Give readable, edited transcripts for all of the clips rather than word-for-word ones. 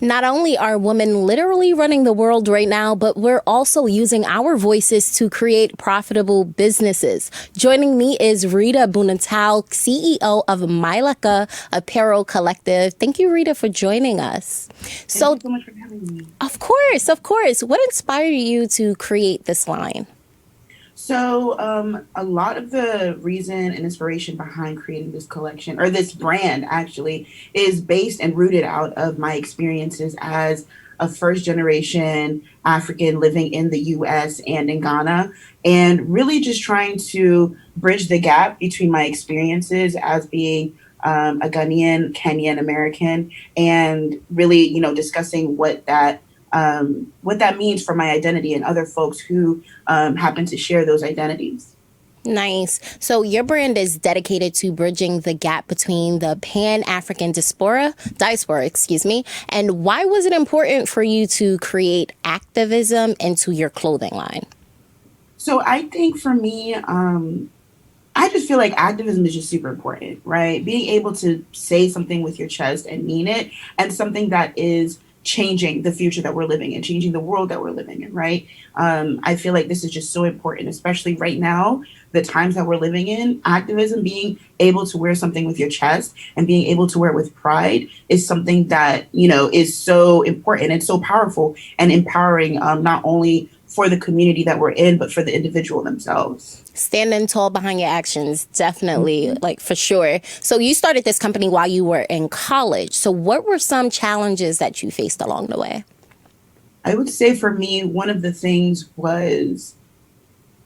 Not only are women literally running the world right now, but we're also using our voices to create profitable businesses. Joining me is Rita Bunatal, CEO of Malaika Apparel Collective. Thank you, Rita, for joining us. Thank you so much for having me. Of course. What inspired you to create this line? So, a lot of the reason and inspiration behind creating this collection, or this brand actually, is based and rooted out of my experiences as a first generation African living in the US and in Ghana, and really just trying to bridge the gap between my experiences as being a Ghanaian, Kenyan American, and really, discussing what that means for my identity and other folks who happen to share those identities. Nice. So your brand is dedicated to bridging the gap between the Pan-African diaspora, and why was it important for you to create activism into your clothing line? So I think for me, I just feel like activism is just super important, right? Being able to say something with your chest and mean it, and something that is changing the future that we're living in, changing the world that we're living in, right? I feel like this is just so important, especially right now, the times that we're living in. Activism, being able to wear something with your chest and being able to wear it with pride is something that, is so important and so powerful and empowering, not only for the community that we're in, but for the individual themselves. Standing tall behind your actions, definitely, like for sure. So you started this company while you were in college. So what were some challenges that you faced along the way? I would say for me, one of the things was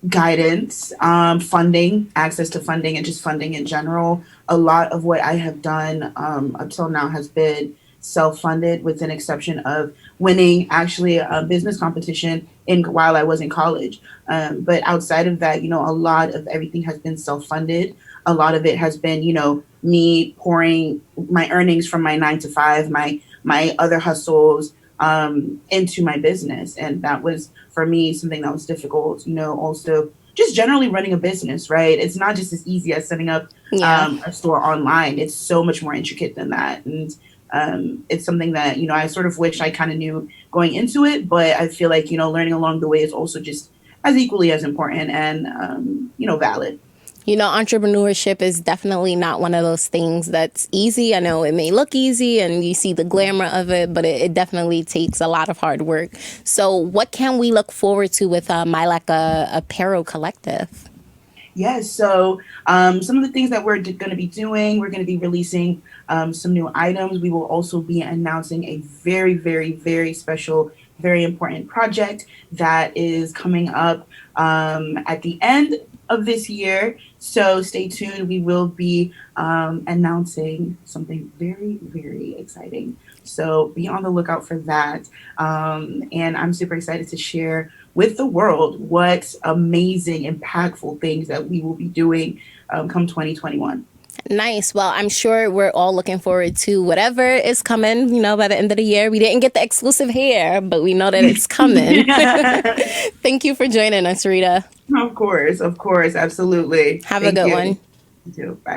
guidance, funding, access to funding, and just funding in general. A lot of what I have done until now has been self-funded, with an exception of winning actually a business competition while I was in college. But outside of that, a lot of everything has been self-funded. A lot of it has been, me pouring my earnings from my 9 to 5, my other hustles, into my business. And that was, for me, something that was difficult, also just generally running a business, right? It's not just as easy as setting up a store online. It's so much more intricate than that. And it's something that, I sort of wish I kind of knew going into it, but I feel like, learning along the way is also just as equally as important and, valid. Entrepreneurship is definitely not one of those things that's easy. I know it may look easy and you see the glamour of it, but it definitely takes a lot of hard work. So what can we look forward to with Malaika Apparel Collective? Yes. So some of the things that we're going to be doing, we're going to be releasing some new items. We will also be announcing a very, very, very special, very important project that is coming up at the end of this year. So stay tuned. We will be announcing something very, very exciting. So be on the lookout for that. And I'm super excited to share with the world what amazing, impactful things that we will be doing come 2021. Nice. Well, I'm sure we're all looking forward to whatever is coming, by the end of the year. We didn't get the exclusive hair, but we know that it's coming. Thank you for joining us, Rita. Of course, absolutely. Have a good one. You too. Bye.